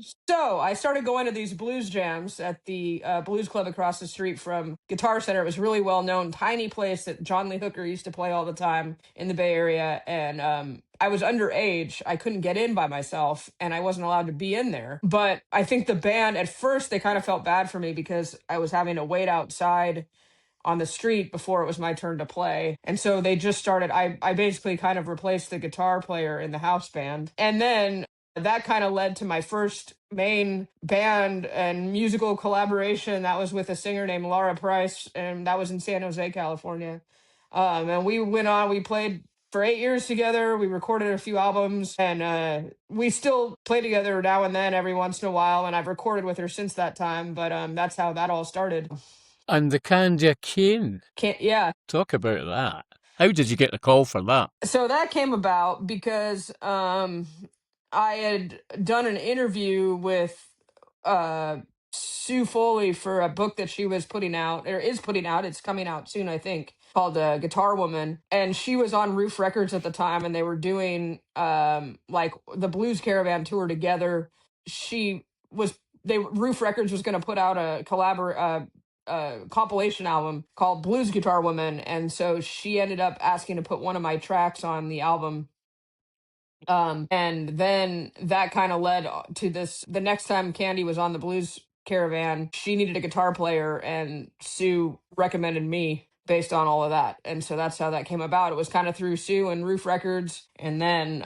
So I started going to these blues jams at the blues club across the street from Guitar Center. It was really well known, tiny place that John Lee Hooker used to play all the time in the Bay Area. And I was underage. I couldn't get in by myself, and I wasn't allowed to be in there. But I think the band at first they kind of felt bad for me because I was having to wait outside on the street before it was my turn to play. And so they just started, I basically kind of replaced the guitar player in the house band. And then that kind of led to my first main band and musical collaboration. That was with a singer named Laura Price, and that was in San Jose, California. And we went on, we played for 8 years together. We recorded a few albums, and we still play together now and then every once in a while. And I've recorded with her since that time, but that's how that all started. And the Candye Kane. Yeah. Talk about that. How did you get the call for that? So that came about because I had done an interview with Sue Foley for a book that she was putting out, or is putting out. It's coming out soon, I think, called Guitar Woman. And she was on Roof Records at the time, and they were doing like the Blues Caravan tour together. Roof Records was going to put out a compilation album called Blues Guitar Woman, and so she ended up asking to put one of my tracks on the album. And then that kind of led to this. The next time Candye was on the Blues Caravan, she needed a guitar player, and Sue recommended me based on all of that. And so that's how that came about. It was kind of through Sue and Roof Records. And then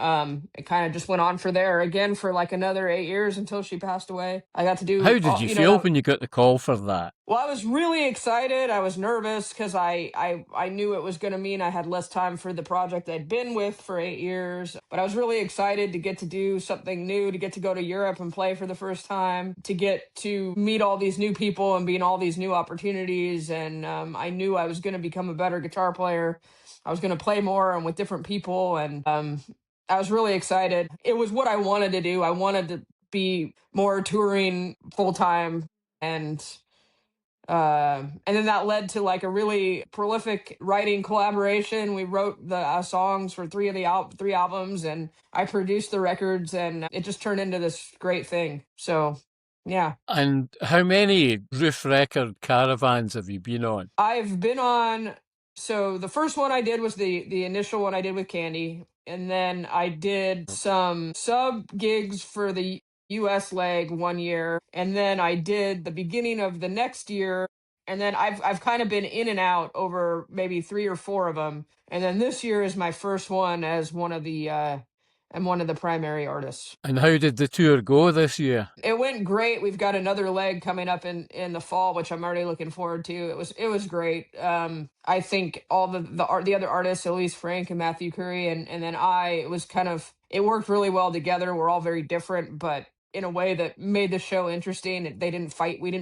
it kind of just went on for there again for like another 8 years until she passed away. I got to do. How did you feel when you got the call for that? Well, I was really excited. I was nervous because I knew it was going to mean I had less time for the project I'd been with for 8 years. But I was really excited to get to do something new, to get to go to Europe and play for the first time, to get to meet all these new people and be in all these new opportunities. And I knew I was going to become a better guitar player. I was going to play more and with different people. And I was really excited. It was what I wanted to do. I wanted to be more touring full time. And then that led to like a really prolific writing collaboration. We wrote the songs for three albums, and I produced the records, and it just turned into this great thing. So, yeah. And how many Roof Record caravans have you been on? I've been on. So the first one I did was the initial one I did with Candye, and then I did some sub gigs for the US leg 1 year, and then I did the beginning of the next year, and then I've kind of been in and out over maybe 3 or 4 of them, and then this year is my first one as one of the primary artists. And how did the tour go this year? It went great. We've got another leg coming up in the fall, which I'm already looking forward to. It was great. I think all the other artists, Elise Frank and Matthew Curry, and then it worked really well together. We're all very different, but in a way that made the show interesting. We didn't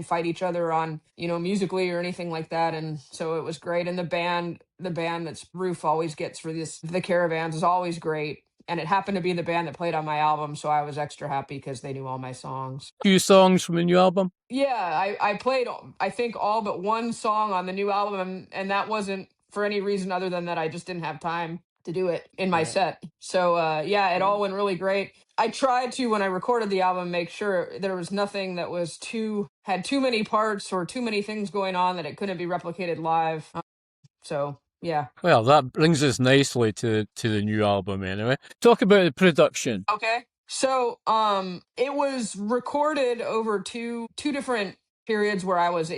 fight each other on, musically or anything like that. And so it was great. And the band that's Roof always gets for the caravans is always great. And it happened to be the band that played on my album, so I was extra happy because they knew all my songs. 2 songs from the new album? Yeah, I played, I think, all but one song on the new album, and that wasn't for any reason other than that I just didn't have time to do it in my set. So, it all went really great. I tried to, when I recorded the album, make sure there was nothing that had too many parts or too many things going on that it couldn't be replicated live. So... yeah. Well, that brings us nicely to the new album anyway. Talk about the production. Okay. So, it was recorded over two different periods where I was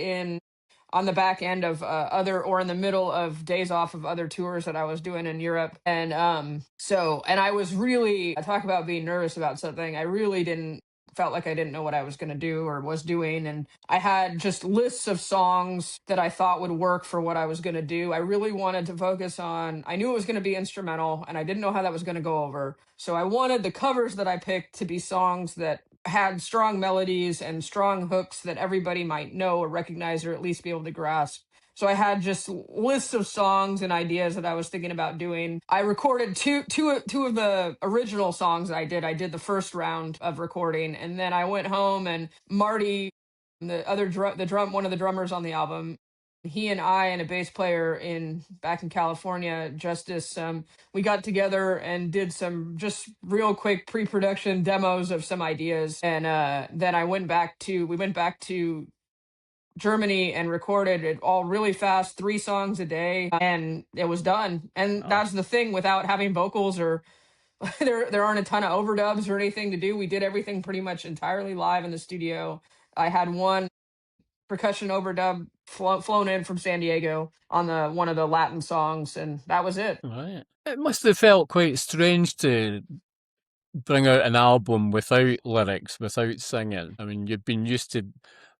on the back end of in the middle of days off of other tours that I was doing in Europe. And I was really, I talk about being nervous about something. I really felt like I didn't know what I was going to do or was doing. And I had just lists of songs that I thought would work for what I was going to do. I really wanted to focus on, I knew it was going to be instrumental, and I didn't know how that was going to go over. So I wanted the covers that I picked to be songs that had strong melodies and strong hooks that everybody might know or recognize or at least be able to grasp. So I had just lists of songs and ideas that I was thinking about doing. I recorded two of the original songs that I did. I did the first round of recording, and then I went home, and Marty, one of the drummers on the album, He and I and a bass player in back in California, Justice, we got together and did some just real quick pre-production demos of some ideas, and then we went back to Germany and recorded it all really fast, 3 songs a day, and it was done. And Oh, that's the thing, without having vocals or there aren't a ton of overdubs or anything to do. We did everything pretty much entirely live in the studio. I had one percussion overdub flown in from San Diego on the one of the Latin songs, and that was it. right. It must have felt quite strange to bring out an album without lyrics, without singing. I mean, you've been used to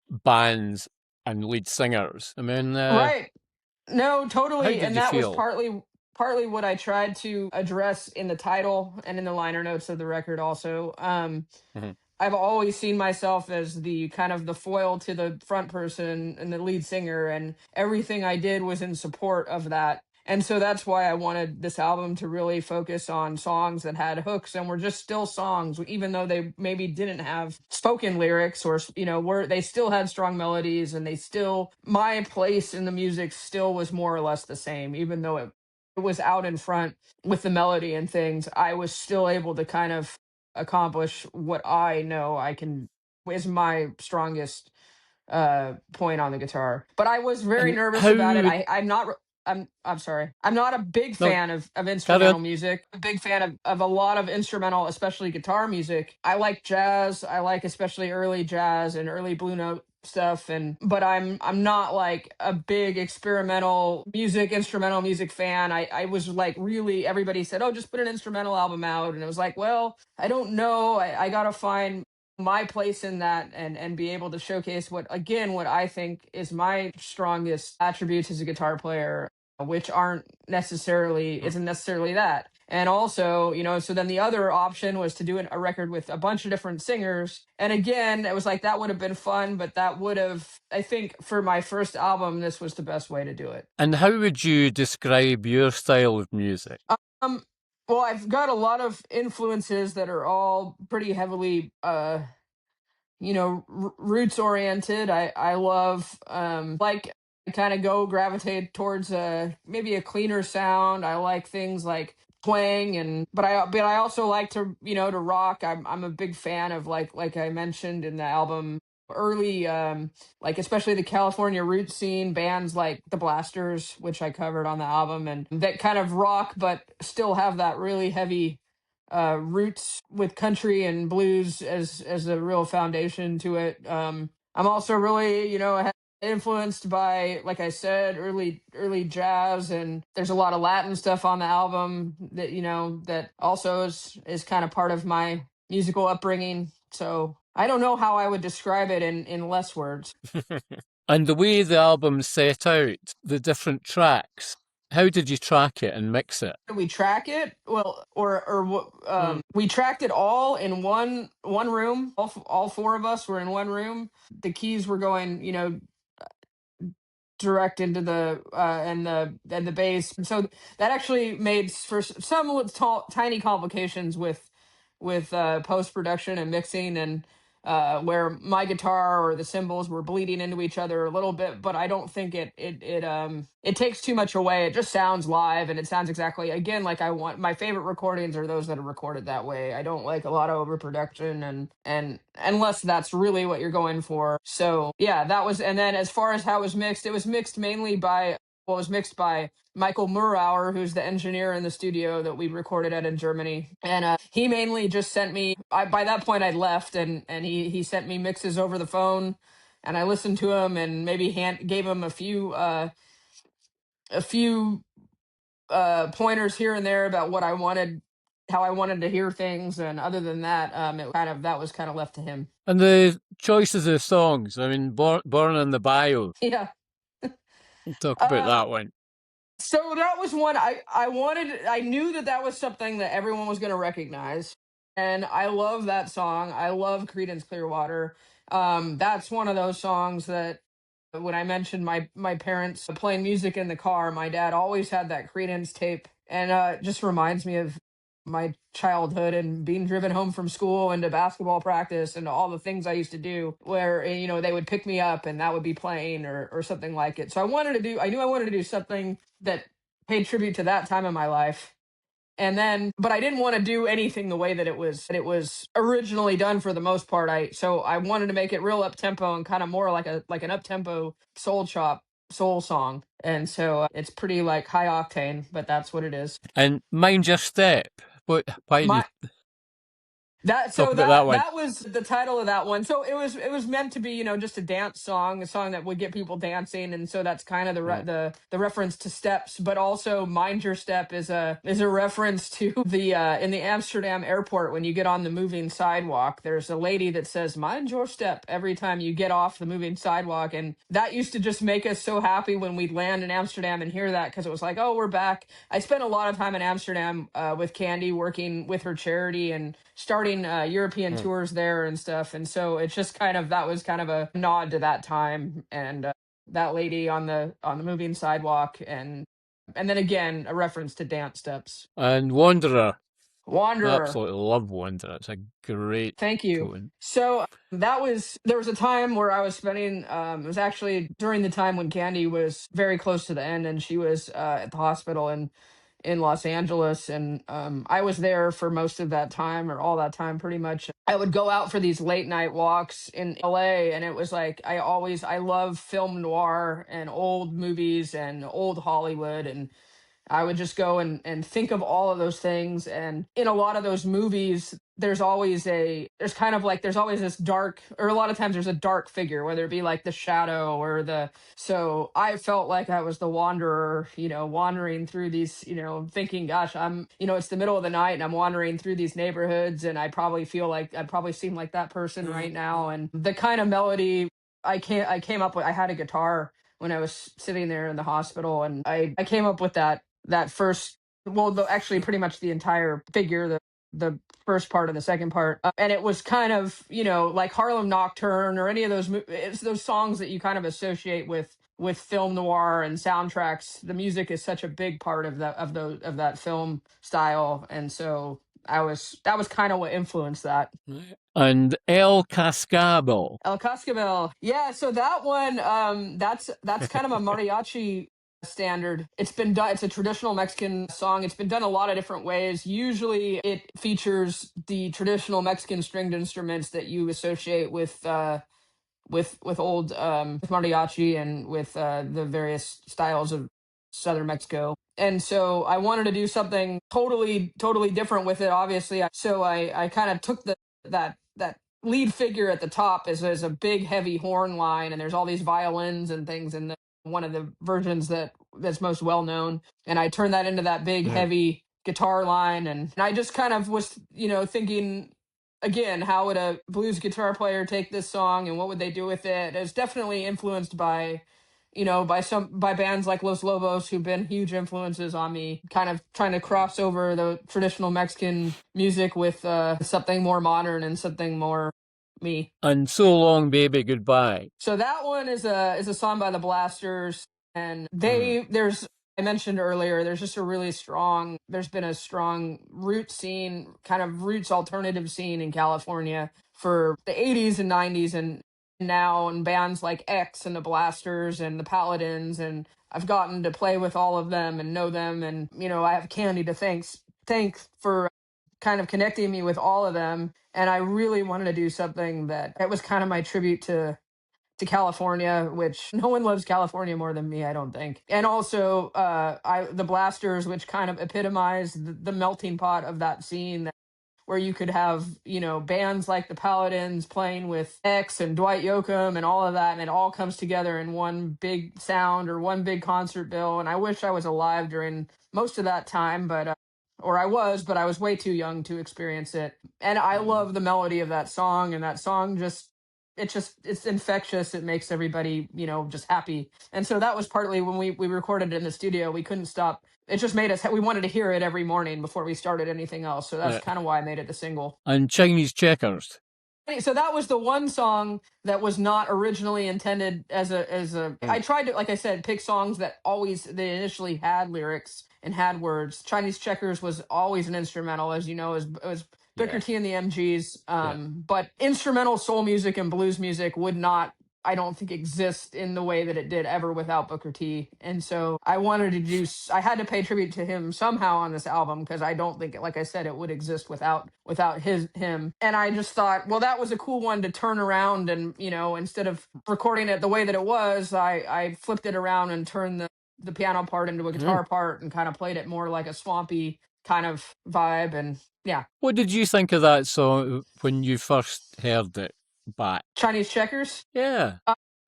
bands and lead singers. I mean, Right. No, how totally. did And you that was feel? partly what I tried to address in the title and in the liner notes of the record also. Mhm. I've always seen myself as the kind of the foil to the front person and the lead singer, and everything I did was in support of that. And so that's why I wanted this album to really focus on songs that had hooks and were just still songs, even though they maybe didn't have spoken lyrics or, were they still had strong melodies, and my place in the music still was more or less the same, even though it was out in front with the melody and things. I was still able to kind of accomplish what I know I can is my strongest point on the guitar. But I was very And nervous how about it. would I'm sorry. I'm not a big no fan of carry on? instrumental music. I'm a big fan of a lot of instrumental, especially guitar music. I like jazz. I like especially early jazz and early blue note stuff, but I'm not like a big instrumental music fan. I was like, really, everybody said, "Oh, just put an instrumental album out." And it was like, well, I don't know. I got to find my place in that, and be able to showcase what I think is my strongest attributes as a guitar player, which isn't necessarily that. And also, so then the other option was to do a record with a bunch of different singers. And again, it was like that would have been fun, but I think for my first album, this was the best way to do it. And how would you describe your style of music? Um, well, I've got a lot of influences that are all pretty heavily roots oriented. I love like I kind of go gravitate towards maybe a cleaner sound. I like things like twang, but I also like to rock. I'm a big fan of, like I mentioned in the album, early like especially the California roots scene, bands like the Blasters, which I covered on the album, and that kind of rock but still have that really heavy roots with country and blues as a real foundation to it. I'm also really, influenced by, like I said, early jazz, and there's a lot of Latin stuff on the album that also is kind of part of my musical upbringing. So I don't know how I would describe it in less words. And the way the album set out, the different tracks, how did you track it and mix it? We track it well, Mm. we tracked it all in one room. All four of us were in one room. The keys were going, direct into the and the bass. And so that actually made for some tiny complications with post production and mixing, and where my guitar or the cymbals were bleeding into each other a little bit. But I don't think it takes too much away. It just sounds live, and it sounds exactly, again, like I want. My favorite recordings are those that are recorded that way. I don't like a lot of overproduction, and unless that's really what you're going for. So yeah, that was. And then as far as how it was mixed mainly by well, it was mixed by Michael Murauer, who's the engineer in the studio that we recorded at in Germany. And he mainly just sent me. By that point, I'd left, and he sent me mixes over the phone, and I listened to him and maybe gave him a few pointers here and there about what I wanted, how I wanted to hear things. And other than that, that was kind of left to him. And the choices of songs, I mean, Born in the Bayou, Yeah. talk about Uh, that one. So that was one I wanted. I knew that was something that everyone was going to recognize, and I love that song. I love Creedence Clearwater. That's one of those songs that when I mentioned my parents playing music in the car, my dad always had that Creedence tape, and it just reminds me of my childhood and being driven home from school and to basketball practice and all the things I used to do where, they would pick me up and that would be playing or something like it. So I knew I wanted to do something that paid tribute to that time in my life. And then, but I didn't want to do anything the way that it was originally done for the most part. So I wanted to make it real up tempo and kind of more like an up tempo soul song. And so it's pretty like high octane, but that's what it is. And Mind Your Step. Why do you My That talk so about that that one? that was the title of that one. So it was meant to be, just a dance song, a song that would get people dancing, and so that's kind of Yeah. the reference to steps, but also Mind Your Step is a reference to the in the Amsterdam airport when you get on the moving sidewalk. There's a lady that says "Mind your step" every time you get off the moving sidewalk, and that used to just make us so happy when we'd land in Amsterdam and hear that because it was like, oh, we're back. I spent a lot of time in Amsterdam with Candye working with her charity and starting European Yeah. tours there and stuff. And so it's just that was kind of a nod to that time and that lady on the moving sidewalk and then again a reference to dance steps. And Wanderer. I Wanderer. absolutely love Wanderer. It's a great Thank you. tune. So there was a time where I was spending, it was actually during the time when Candye was very close to the end and she was at the hospital in Los Angeles. And I was there for most of that time or all that time pretty much. I would go out for these late night walks in LA and it was like, I love film noir and old movies and old Hollywood, and I would just go and think of all of those things. And in a lot of those movies, there's always this dark, or a lot of times there's a dark figure, whether it be like the shadow so I felt like I was the wanderer, wandering through these, thinking, gosh, it's the middle of the night and I'm wandering through these neighborhoods and I probably feel like I probably seem like that person right now. And the kind of melody I came up with, I had a guitar when I was sitting there in the hospital and I came up with that first, well, actually pretty much the entire figure, the first part and the second part, and it was kind of like Harlem Nocturne or any of those it's those songs that you kind of associate with film noir and soundtracks. The music is such a big part of that film style, and so that was kind of what influenced that. And El Cascabel. El Cascabel. Yeah, so that one, that's kind of a mariachi standard. It's been done, it's a traditional Mexican song. It's been done a lot of different ways. Usually it features the traditional Mexican stringed instruments that you associate with old with mariachi and with the various styles of southern Mexico. And so I wanted to do something totally different with it, obviously. So I kind of took that lead figure at the top as a big heavy horn line, and there's all these violins and things in one of the versions that's most well known, and I turned that into that big heavy guitar line, and I just kind of was thinking again, how would a blues guitar player take this song and what would they do with it? It's definitely influenced by by bands like Los Lobos, who've been huge influences on me, kind of trying to cross over the traditional Mexican music with something more modern and something more me. And So Long Baby Goodbye. So that one is a song by the Blasters, and there's, I mentioned earlier, there's been a strong root scene, kind of roots alternative scene in California for the 80s and 90s and now, and bands like X and the Blasters and the Paladins, and I've gotten to play with all of them and know them, and I have Candye to thank for kind of connecting me with all of them. And I really wanted to do something that it was kind of my tribute to California, which no one loves California more than me, I don't think. And also, the Blasters, which kind of epitomize the melting pot of that scene, where you could have, bands like the Paladins playing with X and Dwight Yoakam and all of that, and it all comes together in one big sound or one big concert bill. And I wish I was alive during most of that time, but but I was way too young to experience it. And I love the melody of that song, and that song it's infectious. It makes everybody, just happy. And so that was partly when we recorded it in the studio, we couldn't stop. It just made us, we wanted to hear it every morning before we started anything else. So that's kind of why I made it the single. And Chinese Checkers. So that was the one song that was not originally intended as a I tried to, like I said, pick songs that initially had lyrics and had words. Chinese Checkers was always an instrumental, as you know, it was Booker Yeah. T and the MGs. Yeah. But instrumental soul music and blues music would not, I don't think, exist in the way that it did ever without Booker T. And so I had to pay tribute to him somehow on this album, because I don't think, like I said, it would exist without him. And I just thought, well, that was a cool one to turn around, and instead of recording it the way that it was, I flipped it around and turned the piano part into a guitar part and kind of played it more like a swampy kind of vibe. And yeah. What did you think of that song when you first heard it back? Chinese Checkers? Yeah.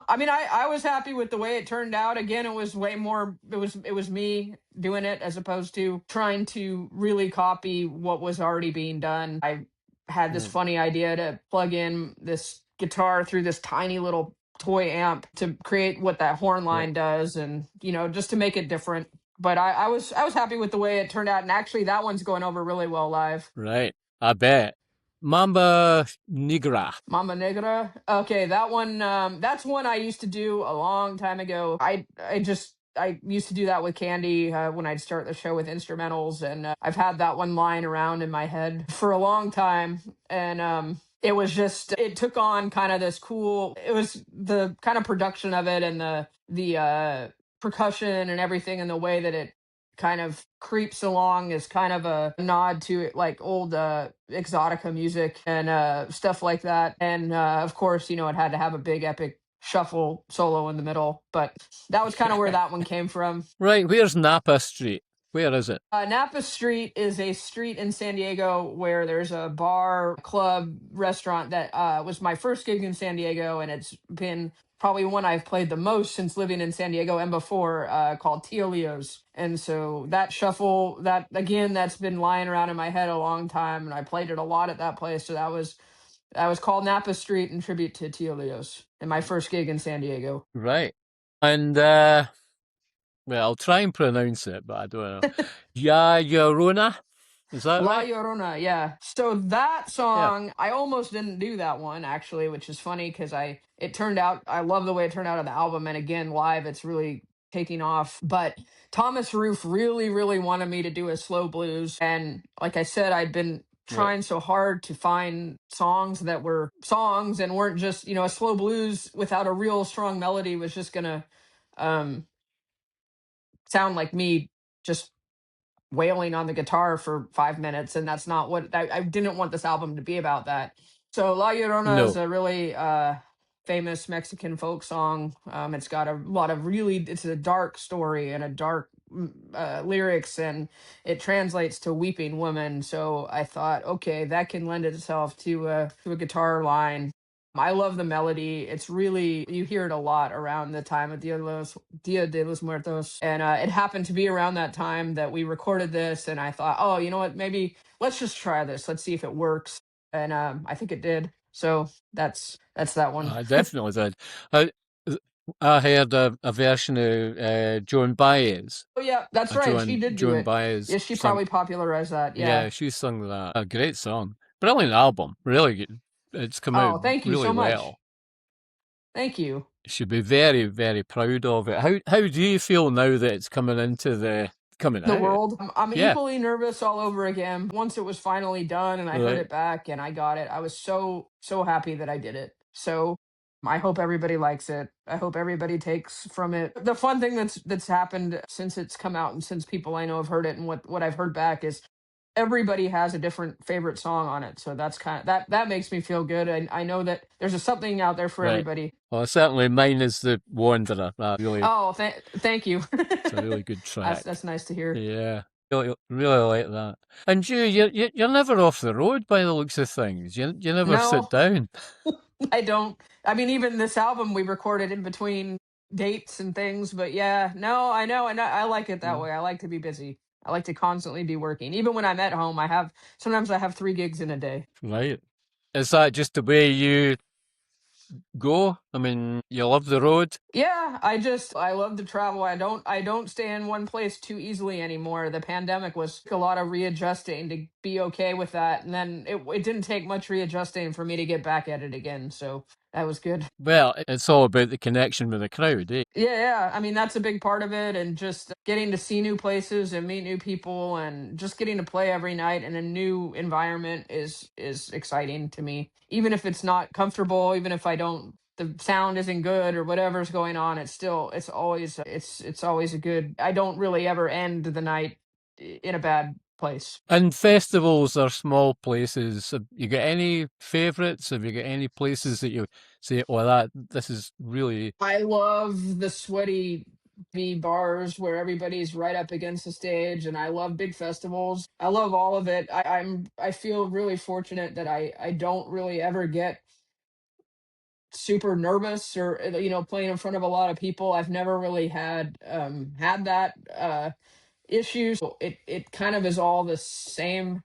I mean, I was happy with the way it turned out. Again, it was way more, it was me doing it as opposed to trying to really copy what was already being done. I had this funny idea to plug in this guitar through this tiny little toy amp to create what that horn line does, and just to make it different. But I was happy with the way it turned out, and actually that one's going over really well live. Right. I bet. Mamba Negra. Mama Negra. Okay, that one. That's one I used to do a long time ago. I used to do that with Candye when I'd start the show with instrumentals, and I've had that one lying around in my head for a long time. And it took on kind of this cool. It was the kind of production of it, and the percussion and everything, and the way that it kind of creeps along is kind of a nod to like old exotica music and stuff like that. And of course, it had to have a big epic shuffle solo in the middle, but that was kind of where that one came from. Right. Where's Napa Street? Where is it? Napa Street is a street in San Diego where there's a bar, club, restaurant that was my first gig in San Diego, and it's been probably one I've played the most since living in San Diego and before, called Tio Leo's. And so that shuffle, that's been lying around in my head a long time, and I played it a lot at that place. So that was called Napa Street in tribute to Tio Leo's, and my first gig in San Diego. Right. And well, I'll try and pronounce it, but I don't know. Ya Llorona? Is that La right? Llorona, yeah. So that song, I almost didn't do that one, actually, which is funny because I love the way it turned out on the album. And again, live, it's really taking off. But Thomas Roof really, really wanted me to do a slow blues. And like I said, I'd been trying so hard to find songs that were songs and weren't just, a slow blues without a real strong melody was just going to sound like me just wailing on the guitar for 5 minutes, and that's not what I didn't want this album to be about. That. So La Llorona is a really famous Mexican folk song. It's got a lot of it's a dark story and a dark lyrics, and it translates to weeping woman. So I thought, okay, that can lend itself to a guitar line. I love the melody. It's really, you hear it a lot around the time of Dia de los Muertos. And it happened to be around that time that we recorded this. And I thought, oh, you know what? Maybe let's just try this. Let's see if it works. And I think it did. So that's that one. I definitely did. I heard a version of Joan Baez. Oh, yeah, that's right. She did do Joan it. Baez. Yeah, she probably popularized that. Yeah, she sung that. A great song. Brilliant album. Really good. It's come out thank you really so much. well. Thank you. You should be very, very proud of it. How do you feel now that it's coming into the world? I'm equally nervous all over again. Once it was finally done and I heard it back and I got it, I was so happy that I did it. So I hope everybody likes it. I hope everybody takes from it. The fun thing that's happened since it's come out and since people I know have heard it, and what I've heard back is everybody has a different favorite song on it. So that's kind of that makes me feel good. I know that there's something out there for everybody. Well, certainly mine is the Wanderer. Really. Oh, thank you. It's a really good track. That's nice to hear. Yeah. Really, really like that. And you're never off the road by the looks of things. You never sit down. I don't. I mean, even this album we recorded in between dates and things. But yeah, no, I know, and I like it that way. I like to be busy. I like to constantly be working. Even when I'm at home, sometimes I have 3 gigs in a day. Right. Is that just the way you go? I mean, you love the road. Yeah, I love to travel. I don't stay in one place too easily anymore. The pandemic was a lot of readjusting to be okay with that, and then it didn't take much readjusting for me to get back at it again. So that was good. Well, it's all about the connection with the crowd, eh? Yeah, yeah. I mean, that's a big part of it, and just getting to see new places and meet new people, and just getting to play every night in a new environment is exciting to me. Even if it's not comfortable, even if I don't, the sound isn't good or whatever's going on, it's always a good. I don't really ever end the night in a bad place. And festivals are small places. Have you got any favourites? Have you got any places that you say, "Oh, this is really"? I love the sweaty V bars where everybody's right up against the stage, and I love big festivals. I love all of it. I feel really fortunate that I don't really ever get super nervous or playing in front of a lot of people. I've never really had that issue. So it kind of is all the same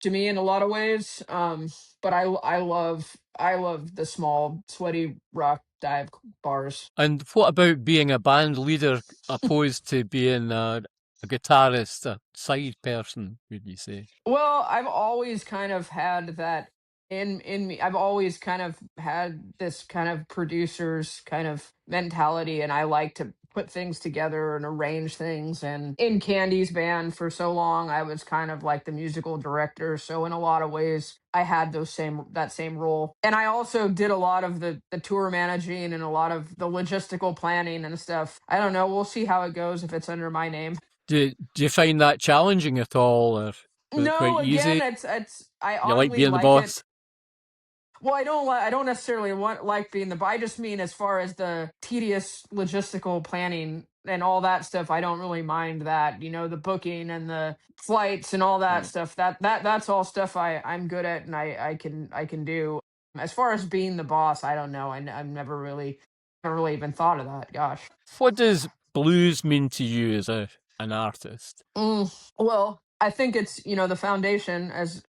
to me in a lot of ways. But I love the small sweaty rock dive bars. And what about being a band leader opposed to being a guitarist, a side person? Would you say? Well, I've always kind of had that in me. I've always kind of had this kind of producer's kind of mentality, and I like to put things together and arrange things. And in Candy's band for so long, I was kind of like the musical director. So in a lot of ways, I had that same role. And I also did a lot of the tour managing and a lot of the logistical planning and stuff. I don't know. We'll see how it goes if it's under my name. Do you find that challenging at all, or quite No, again, easy? it's I You like oddly being the like it. boss? Well, I don't necessarily like being the, I just mean as far as the tedious logistical planning and all that stuff, I don't really mind that. The booking and the flights and all that Mm. stuff. That's all stuff I'm good at and I can do. As far as being the boss, I don't know. I've never really even thought of that. Gosh. What does blues mean to you as an artist? Well, I think it's, the foundation, as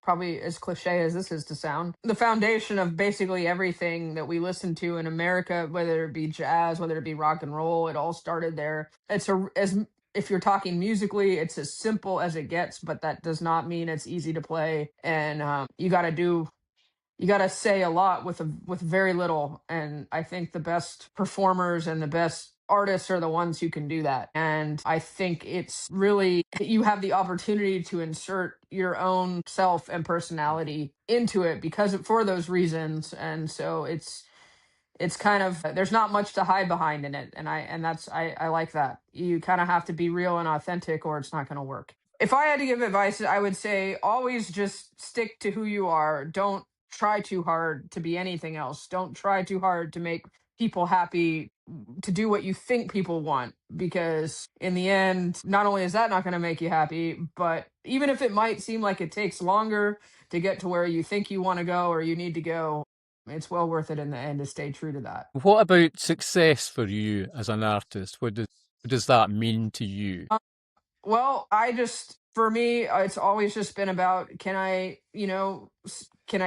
probably as cliche as this is to sound, the foundation of basically everything that we listen to in America, whether it be jazz, whether it be rock and roll, it all started there. If you're talking musically, it's as simple as it gets, but that does not mean it's easy to play. And you got to say a lot with very little. And I think the best performers and the best artists are the ones who can do that. And I think it's really, you have the opportunity to insert your own self and personality into it because for those reasons. And so it's kind of, there's not much to hide behind in it, and I like that. You kind of have to be real and authentic or it's not going to work. If I had to give advice, I would say always just stick to who you are. Don't try too hard to be anything else. Don't try too hard to make people happy, to do what you think people want, because in the end, not only is that not going to make you happy, but even if it might seem like it takes longer to get to where you think you want to go or you need to go, it's well worth it in the end to stay true to that. What about success for you as an artist? What does that mean to you? Well, for me, it's always just been about, can I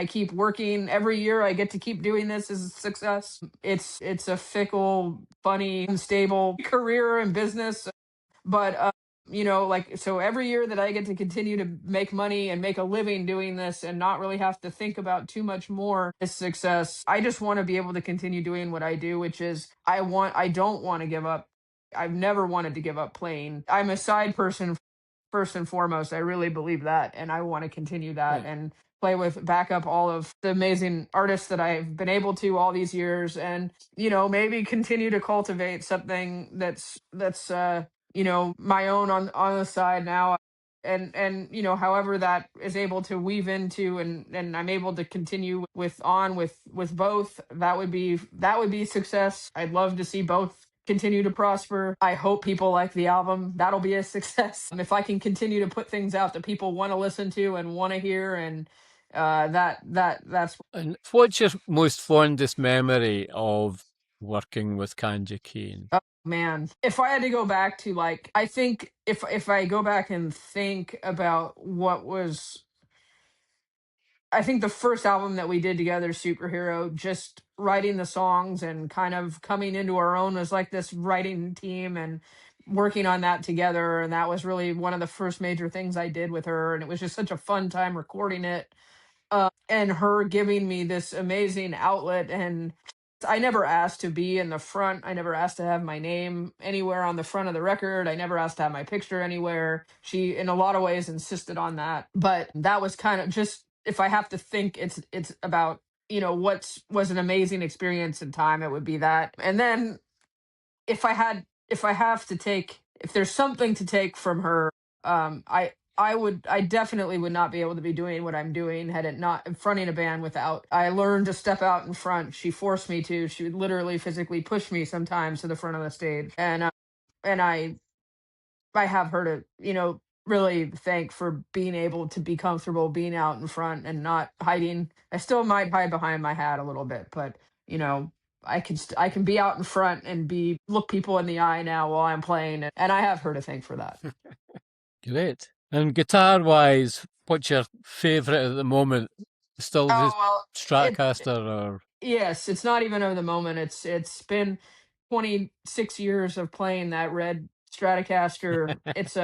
keep working every year? I get to keep doing this as a success. It's a fickle, funny, unstable career and business, but like, so every year that I get to continue to make money and make a living doing this and not really have to think about too much more is success. I just want to be able to continue doing what I do, which is I don't want to give up. I've never wanted to give up playing. I'm a side person first and foremost. I really believe that, and I want to continue that Yeah. and play with, back up all of the amazing artists that I've been able to all these years, and maybe continue to cultivate something that's my own on the side now, and however that is able to weave into, and I'm able to continue with both. That would be success. I'd love to see both continue to prosper. I hope people like the album. That'll be a success. If I can continue to put things out that people want to listen to and want to hear, and that's And what's your most fondest memory of working with Candye Kane? oh man. If I had to go back to, like, I think if I go back and think about what was, I think the first album that we did together, Superhero, just writing the songs and kind of coming into our own was like this writing team and working on that together. And that was really one of the first major things I did with her. And it was just such a fun time recording it, and her giving me this amazing outlet. And I never asked to be in the front. I never asked to have my name anywhere on the front of the record. I never asked to have my picture anywhere. She, in a lot of ways, insisted on that. But that was kind of just, if I have to think, it's about, what was an amazing experience in time, it would be that. And then if there's something to take from her, I definitely would not be able to be doing what I'm doing had it not fronting a band without. I learned to step out in front. She forced me to. She would literally physically push me sometimes to the front of the stage, and I have her to, really thank for being able to be comfortable being out in front and not hiding. I still might hide behind my hat a little bit, but you know, I can be out in front and be look people in the eye now while I'm playing, and I have her to thank for that. Great. And guitar wise, what's your favourite at the moment? Still Oh just well, Stratocaster or yes, it's not even of the moment. It's been 26 years of playing that red Stratocaster. It's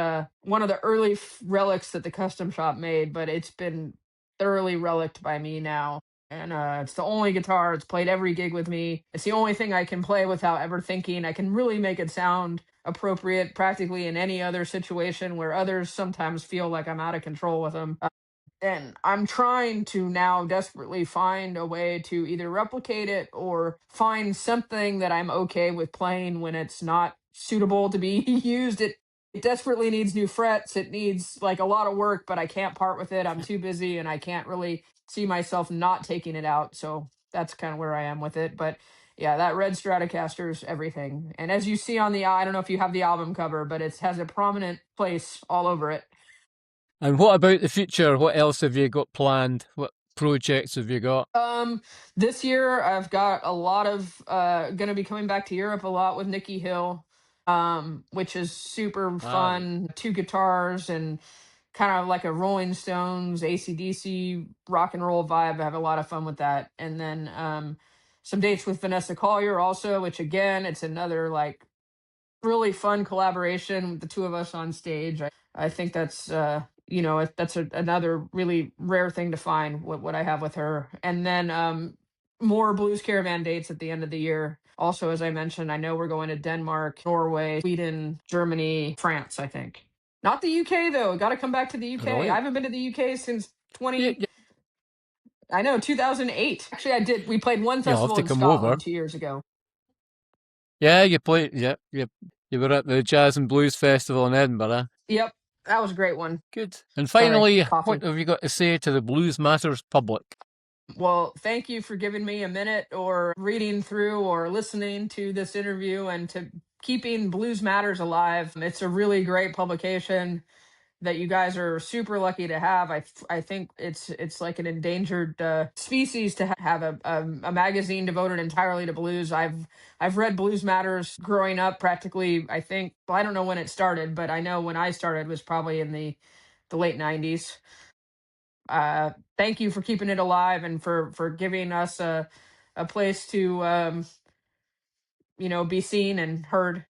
one of the early relics that the custom shop made, but it's been thoroughly relicked by me now. And it's the only guitar. It's played every gig with me. It's the only thing I can play without ever thinking. I can really make it sound appropriate practically in any other situation where others sometimes feel like I'm out of control with them. And I'm trying to now desperately find a way to either replicate it or find something that I'm okay with playing when it's not suitable to be used. It desperately needs new frets. It needs like a lot of work, but I can't part with it. I'm too busy and I can't really see myself not taking it out. So that's kind of where I am with it. But yeah, that red Stratocaster is everything. And as you see on I don't know if you have the album cover, but it has a prominent place all over it. and what about the future? What else have you got planned? What projects have you got? This year I've got a lot of gonna be coming back to Europe a lot with Nikki Hill, which is super Right. fun. Two guitars and kind of like a Rolling Stones, AC/DC rock and roll vibe. I have a lot of fun with that. And then some dates with Vanessa Collier also, which again, it's another like really fun collaboration with the two of us on stage. I think that's that's another really rare thing to find what I have with her. And then more Blues Caravan dates at the end of the year. Also, as I mentioned, I know we're going to Denmark, Norway, Sweden, Germany, France, I think. Not the UK though. Got to come back to the UK. I Brilliant. haven't been to the UK since Yeah, 20 I know 2008. Actually, I did. We played one you'll have festival to in come over. Scotland 2 years ago. Yeah, you played. Yeah, you were at the Jazz and Blues Festival in Edinburgh. Yep. That was a great one. Good. And Sorry, finally, what coughing. have you got to say to the Blues Matters public? Well, thank you for giving me a minute or reading through or listening to this interview and to keeping Blues Matters alive. It's a really great publication that you guys are super lucky to have. I think it's like an endangered species to have a magazine devoted entirely to blues. I've read Blues Matters growing up practically. I think, well, I don't know when it started, but I know when I started was probably in the late 90s. Thank you for keeping it alive and for giving us a place to be seen and heard.